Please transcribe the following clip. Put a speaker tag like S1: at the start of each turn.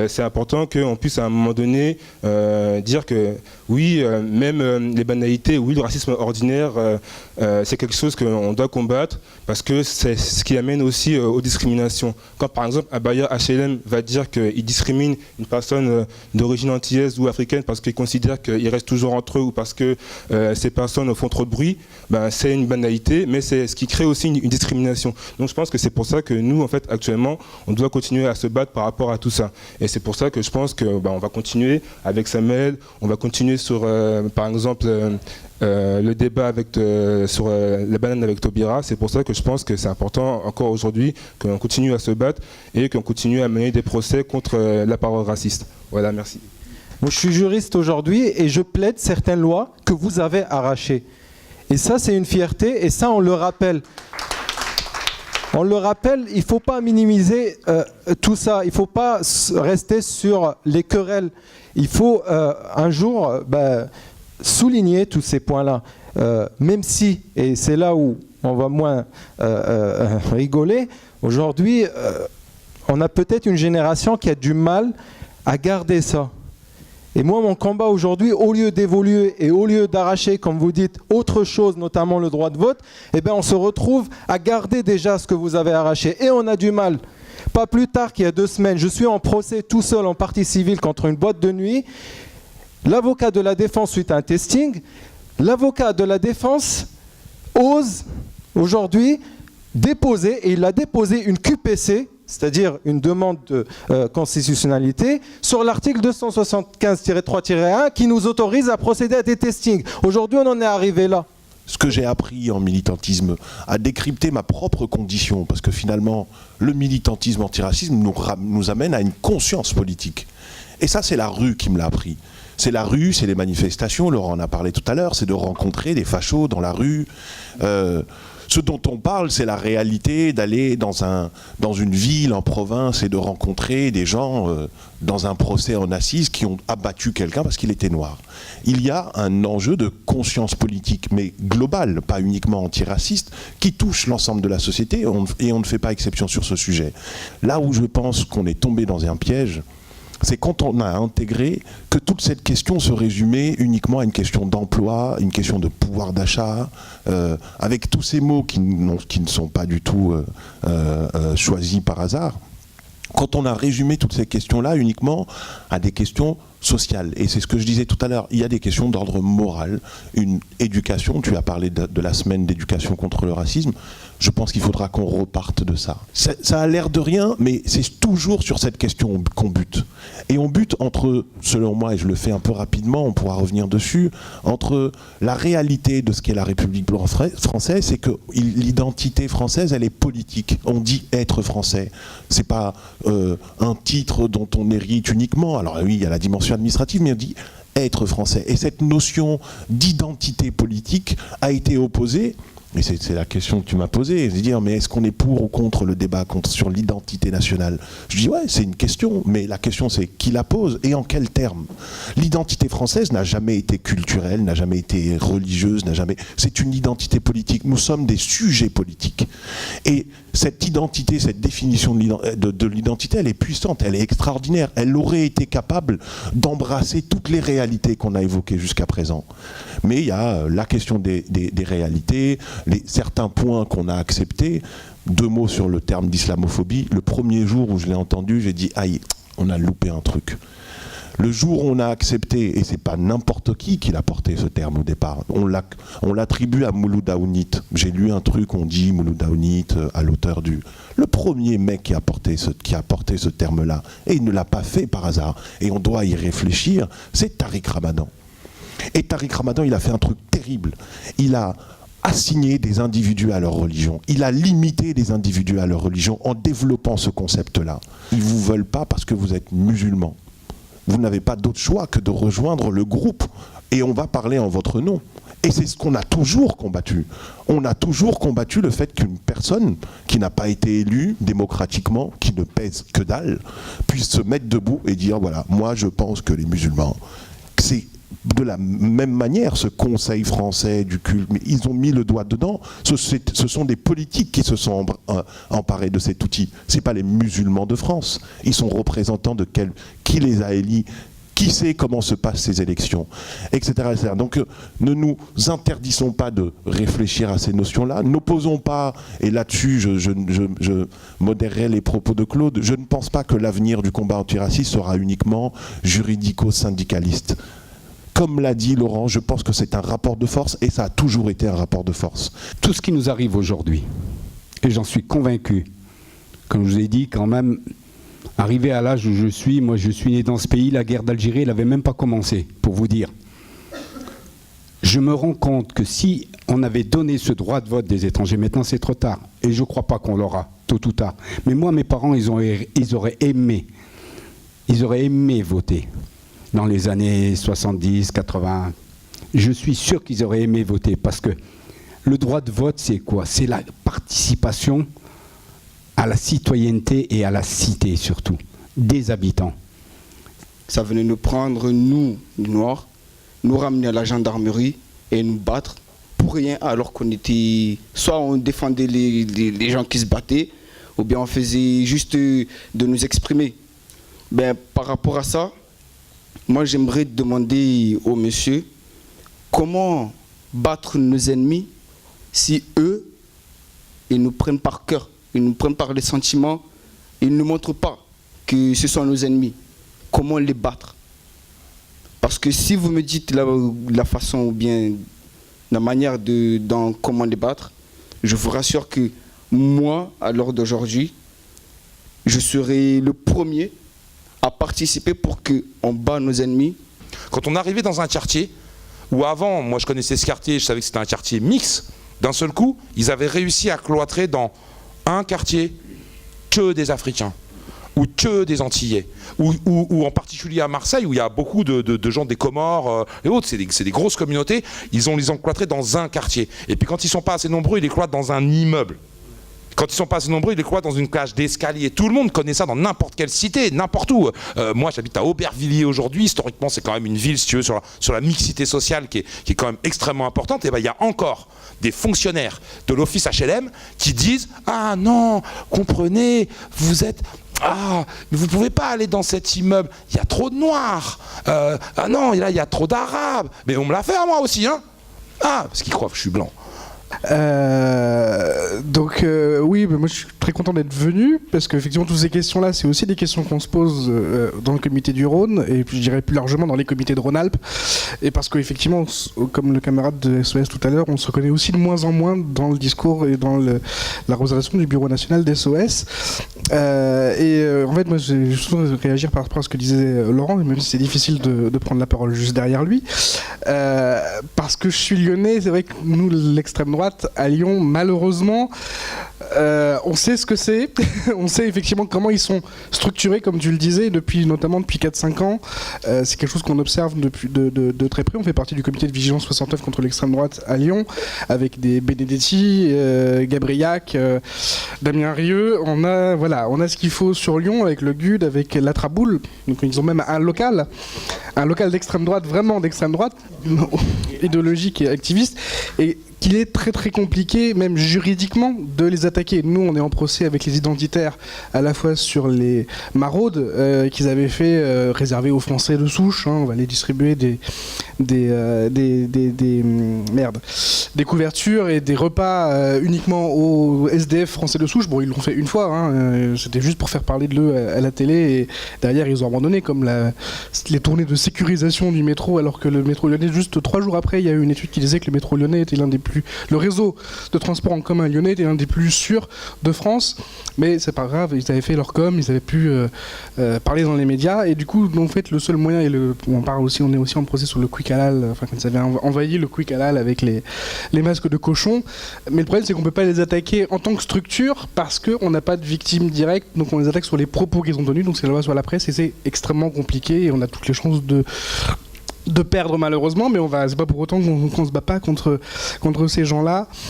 S1: c'est important qu'on puisse à un moment donné dire que oui, même les banalités, oui, le racisme ordinaire, c'est quelque chose qu'on doit combattre parce que c'est ce qui amène aussi aux discriminations. Quand par exemple un bailleur HLM va dire qu'il discrimine une personne d'origine antillaise ou africaine parce qu'il considère qu'ils restent toujours entre eux ou parce que ces personnes font trop de bruit, ben, c'est une banalité, mais c'est ce qui crée aussi une discrimination. Donc je pense que c'est pour ça que nous, en fait, actuellement, on doit continuer à se battre par rapport à tout ça. Et c'est pour ça que je pense que ben, on va continuer avec Samuel, on va continuer sur, par exemple, le débat sur la banane avec Taubira. C'est pour ça que je pense que c'est important encore aujourd'hui qu'on continue à se battre et qu'on continue à mener des procès contre la parole raciste. Voilà, merci.
S2: Moi, je suis juriste aujourd'hui et je plaide certaines lois que vous avez arrachées. Et ça, c'est une fierté et ça, on le rappelle. On le rappelle, il ne faut pas minimiser tout ça. Il ne faut pas rester sur les querelles. Il faut un jour souligner tous ces points-là. Même si, et c'est là où on va moins rigoler, aujourd'hui, on a peut-être une génération qui a du mal à garder ça. Et moi, mon combat aujourd'hui, au lieu d'évoluer et au lieu d'arracher, comme vous dites, autre chose, notamment le droit de vote, eh bien, on se retrouve à garder déjà ce que vous avez arraché. Et on a du mal. Pas plus tard qu'il y a 2 semaines, je suis en procès tout seul en partie civile contre une boîte de nuit. L'avocat de la défense suite à un testing, l'avocat de la défense ose aujourd'hui déposer, et il a déposé une QPC, c'est-à-dire une demande de constitutionnalité, sur l'article 275-3-1 qui nous autorise à procéder à des testings. Aujourd'hui, on en est arrivé là.
S3: Ce que j'ai appris en militantisme, à décrypter ma propre condition, parce que finalement, le militantisme antiracisme nous amène à une conscience politique. Et ça, c'est la rue qui me l'a appris. C'est la rue, c'est les manifestations, Laurent en a parlé tout à l'heure, c'est de rencontrer des fachos dans la rue. Ce dont on parle, c'est la réalité d'aller dans une ville, en province, et de rencontrer des gens dans un procès en assises qui ont abattu quelqu'un parce qu'il était noir. Il y a un enjeu de conscience politique, mais global, pas uniquement antiraciste, qui touche l'ensemble de la société, et on ne fait pas exception sur ce sujet. Là où je pense qu'on est tombé dans un piège, c'est quand on a intégré que toute cette question se résumait uniquement à une question d'emploi, une question de pouvoir d'achat, avec tous ces mots qui ne sont pas du tout choisis par hasard. Quand on a résumé toutes ces questions-là uniquement à des questions sociales, et c'est ce que je disais tout à l'heure, il y a des questions d'ordre moral, une éducation, tu as parlé de la semaine d'éducation contre le racisme, je pense qu'il faudra qu'on reparte de ça. Ça a l'air de rien, mais c'est toujours sur cette question qu'on bute. Et on bute entre, selon moi, et je le fais un peu rapidement, on pourra revenir dessus, entre la réalité de ce qu'est la République française, c'est que l'identité française, elle est politique. On dit être français. C'est pas un titre dont on hérite uniquement. Alors oui, il y a la dimension administrative, mais on dit être français. Et cette notion d'identité politique a été opposée. Et c'est la question que tu m'as posée, c'est dire mais est-ce qu'on est pour ou contre le débat sur l'identité nationale? Je dis ouais, c'est une question, mais la question c'est qui la pose et en quels termes? L'identité française n'a jamais été culturelle, n'a jamais été religieuse, c'est une identité politique. Nous sommes des sujets politiques. Et cette identité, cette définition de l'identité, elle est puissante, elle est extraordinaire. Elle aurait été capable d'embrasser toutes les réalités qu'on a évoquées jusqu'à présent. Mais il y a la question des réalités, certains points qu'on a acceptés. 2 mots sur le terme d'islamophobie. Le premier jour où je l'ai entendu, j'ai dit aïe, on a loupé un truc. Le jour où on a accepté, et c'est pas n'importe qui l'a porté ce terme au départ, on l'attribue à Mouloud Aounit. J'ai lu un truc, on dit Mouloud Aounit à l'auteur du... Le premier mec qui a porté ce terme-là, et il ne l'a pas fait par hasard, et on doit y réfléchir, c'est Tariq Ramadan. Et Tariq Ramadan, il a fait un truc terrible. Il a assigné des individus à leur religion. Il a limité des individus à leur religion en développant ce concept-là. Ils ne vous veulent pas parce que vous êtes musulmans. Vous n'avez pas d'autre choix que de rejoindre le groupe. Et on va parler en votre nom. Et c'est ce qu'on a toujours combattu. On a toujours combattu le fait qu'une personne qui n'a pas été élue démocratiquement, qui ne pèse que dalle, puisse se mettre debout et dire, voilà, moi je pense que les musulmans, c'est de la même manière, ce Conseil français du culte, mais ils ont mis le doigt dedans. Ce sont des politiques qui se sont emparés de cet outil. Ce n'est pas les musulmans de France. Ils sont représentants de qui les a élus, qui sait comment se passent ces élections, etc. etc. Donc ne nous interdisons pas de réfléchir à ces notions-là. N'opposons pas, et là-dessus je modérerai les propos de Claude, je ne pense pas que l'avenir du combat antiraciste sera uniquement juridico-syndicaliste. Comme l'a dit Laurent, je pense que c'est un rapport de force, et ça a toujours été un rapport de force.
S4: Tout ce qui nous arrive aujourd'hui, et j'en suis convaincu, comme je vous ai dit, quand même, arrivé à l'âge où je suis, moi je suis né dans ce pays, la guerre d'Algérie, elle n'avait même pas commencé, pour vous dire. Je me rends compte que si on avait donné ce droit de vote des étrangers, maintenant c'est trop tard, et je ne crois pas qu'on l'aura, tôt ou tard. Mais moi, mes parents, ils auraient aimé voter dans les années 70, 80. Je suis sûr qu'ils auraient aimé voter, parce que le droit de vote, c'est quoi? C'est la participation à la citoyenneté et à la cité surtout, des habitants.
S5: Ça venait nous prendre, nous, Noirs, nous ramener à la gendarmerie et nous battre pour rien, alors qu'on était... Soit on défendait les gens qui se battaient, ou bien on faisait juste de nous exprimer. Ben, par rapport à ça, moi j'aimerais demander au monsieur comment battre nos ennemis si eux, ils nous prennent par cœur. Ils nous prennent par les sentiments, ils ne nous montrent pas que ce sont nos ennemis. Comment les battre? Parce que si vous me dites la façon ou bien la manière comment les battre, je vous rassure que moi, à l'heure d'aujourd'hui, je serai le premier à participer pour qu'on bat nos ennemis.
S6: Quand on arrivait dans un quartier, où avant, moi je connaissais ce quartier, je savais que c'était un quartier mixte, d'un seul coup, ils avaient réussi à cloîtrer dans un quartier que des Africains, ou que des Antillais, ou en particulier à Marseille, où il y a beaucoup de gens des Comores et autres, c'est des grosses communautés, ils ont les encloîtrés dans un quartier. Et puis quand ils ne sont pas assez nombreux, ils les cloîtrent dans un immeuble. Quand ils ne sont pas assez nombreux, ils les cloîtrent dans une cage d'escalier. Tout le monde connaît ça dans n'importe quelle cité, n'importe où. Moi, j'habite à Aubervilliers aujourd'hui. Historiquement, c'est quand même une ville, si tu veux, sur la mixité sociale qui est quand même extrêmement importante. Et ben, il y a encore des fonctionnaires de l'office HLM qui disent « Ah non, comprenez, vous êtes... Ah, mais vous ne pouvez pas aller dans cet immeuble, il y a trop de Noirs. Ah non, là, il y a trop d'Arabes. Mais on me l'a fait à moi aussi, hein. Ah, parce qu'ils croient que je suis blanc. »
S7: Oui, mais moi je suis très content d'être venu parce qu'effectivement toutes ces questions-là, c'est aussi des questions qu'on se pose dans le comité du Rhône et puis je dirais plus largement dans les comités de Rhône-Alpes, et parce qu'effectivement, comme le camarade de SOS tout à l'heure, on se reconnaît aussi de moins en moins dans le discours et dans la représentation du Bureau national d'SOS. En fait, moi je vais juste réagir par rapport à ce que disait Laurent, même si c'est difficile de prendre la parole juste derrière lui, parce que je suis lyonnais. C'est vrai que nous, l'extrême droite à Lyon, malheureusement, on sait ce que c'est. On sait effectivement comment ils sont structurés, comme tu le disais, notamment depuis 4-5 ans. C'est quelque chose qu'on observe de très près. On fait partie du comité de vigilance 69 contre l'extrême droite à Lyon, avec des Benedetti, Gabriac, Damien Rieu. On a ce qu'il faut sur Lyon, avec le GUD, avec la Traboule. Donc ils ont même un local d'extrême droite, vraiment d'extrême droite, idéologique et activiste, et qu'il est très très compliqué, même juridiquement, de les attaquer. Nous, on est en procès avec les identitaires, à la fois sur les maraudes qu'ils avaient fait, réservées aux Français de souche. On va les distribuer des couvertures et des repas uniquement aux SDF français de souche. Bon, ils l'ont fait une fois, c'était juste pour faire parler de l'eux à la télé, et derrière ils ont abandonné, comme les tournées de sécurisation du métro, alors que le métro lyonnais, juste 3 jours après, il y a eu une étude qui disait que le métro lyonnais était le réseau de transport en commun lyonnais était l'un des plus sûrs de France. Mais c'est pas grave, ils avaient fait leur com, ils avaient pu parler dans les médias, et du coup, en fait, le seul moyen, on est aussi en procès sur le quick halal, quand ils avaient envahi le quick halal avec les masques de cochon. Mais le problème, c'est qu'on peut pas les attaquer en tant que structure parce qu'on n'a pas de victimes directes, donc on les attaque sur les propos qu'ils ont tenus, donc c'est la loi sur la presse, et c'est extrêmement compliqué, et on a toutes les chances de perdre malheureusement, mais c'est pas pour autant qu'on se bat pas contre ces gens-là.